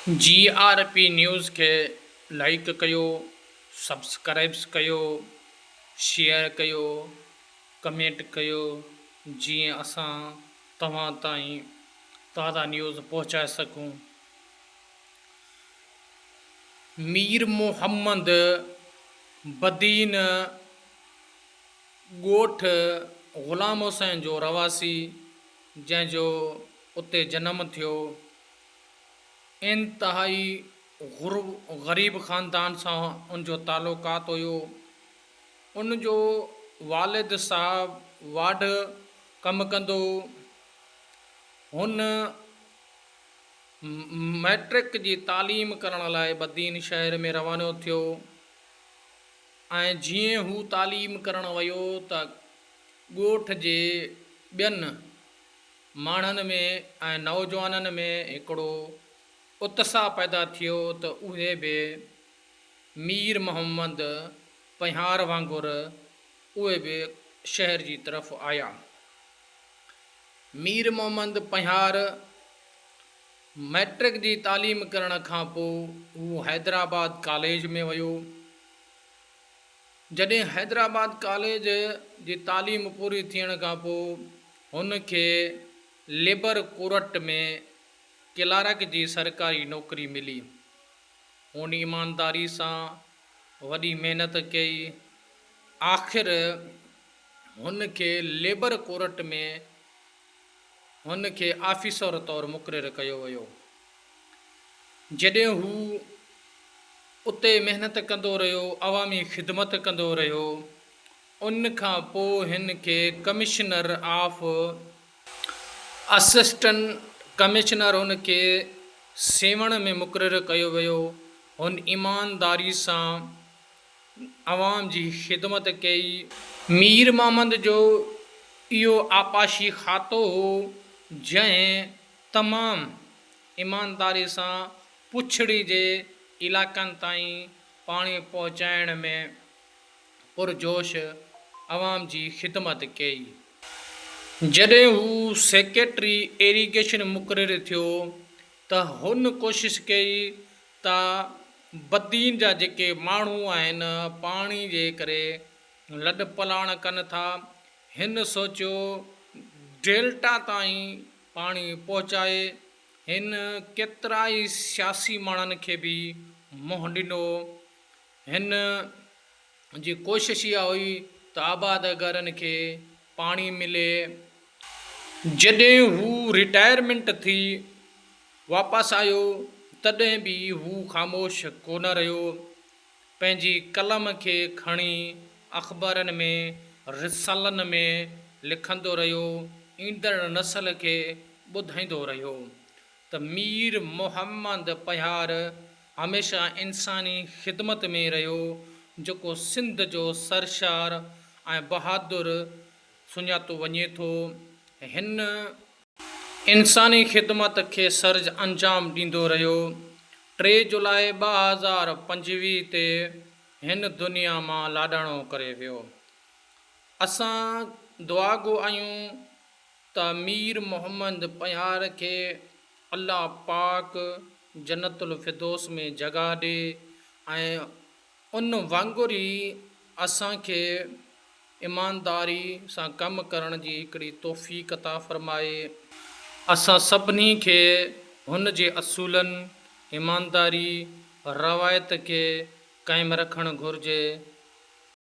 GRP news खे like कयो, subscribes कयो, शेयर कयो, कमेंट कयो, जीअं असां तव्हां ताईं ताज़ा न्यूज़ पहुचाए सघूं। मीर मोहम्मद बदीन ॻोठ ग़ुलाम हुसैन जो रवासी, जंहिंजो उते जनमु थियो, इंतिहाई ग़रीब ख़ानदान सां उनजो तालुकात हुयो। उनजो वालिद साहबु वाढ कमु कंदो। हुन मैट्रिक जी तालीम करण लाइ बदीन शहर में रवानो थियो ऐं जीअं हू तालीम करण वियो त ॻोठ जे ॿियनि माण्हुनि में ऐं नौजवाननि में हिकिड़ो उत्साह पैदा थियो त उहे बि मीर मोहम्मद पहियार वांगुरु उहे बि शहर जी तरफ़ आया। मीर मोहम्मद पहियार मैट्रिक जी तालीम करण खां पोइ हू हैदराबाद कॉलेज में वियो। जॾहिं हैदराबाद कॉलेज जी तालीम पूरी थियण खां पोइ हुनखे लेबर कोर्ट में क्लार्क जी सरकारी नौकरी मिली। हुन ईमानदारी सां वॾी महिनत कई। आख़िर हुनखे लेबर कोर्ट में हुनखे ऑफिसर तौरु मुक़ररु कयो वियो। जॾहिं हू उते महिनत कंदो रहियो, अवामी ख़िदमत कंदो रहियो, उन खां पोइ हिनखे कमिश्नर ऑफ असिस्टेंट कमिश्नर हुनखे सेवण में मुक़ररु कयो वियो। हुन ईमानदारी सां अवाम जी ख़िदमत कई। मीर मोहम्मद जो इहो आपाशी खातो हो जंहिं तमामु ईमानदारी सां पुछड़ी जे इलाइक़नि ताईं पाणी पहुचाइण में पुरजोश अवाम जी ख़िदमत कई। जॾहिं हू सेक्रेटरी इरीगेशन मुक़ररु थियो त हुन कोशिशि कई त बदीन जा जेके माण्हू आहिनि पाणी जे करे लॾ पलाण कनि था, हिन सोचियो डेल्टा ताईं पाणी पहुचाए। हिन केतिरा ई सियासी माण्हुनि खे बि मुंहुं ॾिनो। हिन जी कोशिशि इहा हुई त आबादगारनि खे पाणी मिले। जॾहिं हू रिटायरमेंट थी वापसि आयो तॾहिं बि हू ख़ामोश कोन रहियो। पंहिंजी कलम खे खणी अख़बारनि में रिसालनि में लिखंदो रहियो, ईंदड़ नसल खे ॿुधाईंदो रहियो त मीर मोहम्मद पहियार हमेशह इंसानी ख़िदमत में रहियो, जेको सिंध जो सरशार ऐं बहादुर सुञातो वञे थो। हिन इंसानी ख़िदमत खे सर्ज अंजाम ॾींदो रहियो। 3 जुलाई 2025 ते हिन दुनिया मां लाॾाणो करे वियो। असां दुआ गो आहियूं त मीर मोहम्मद पहियार खे अल्लाह पाक जन्नतुल फिरदौस में जॻह ॾे ऐं उन वांगुरु ई असांखे ईमानदारी सां कमु करण जी हिकिड़ी तौफ़ीक़ अता फ़रमाए। असां सभिनी खे हुन जे असूलनि, ईमानदारी, रवायत खे क़ाइमु रखणु घुरिजे।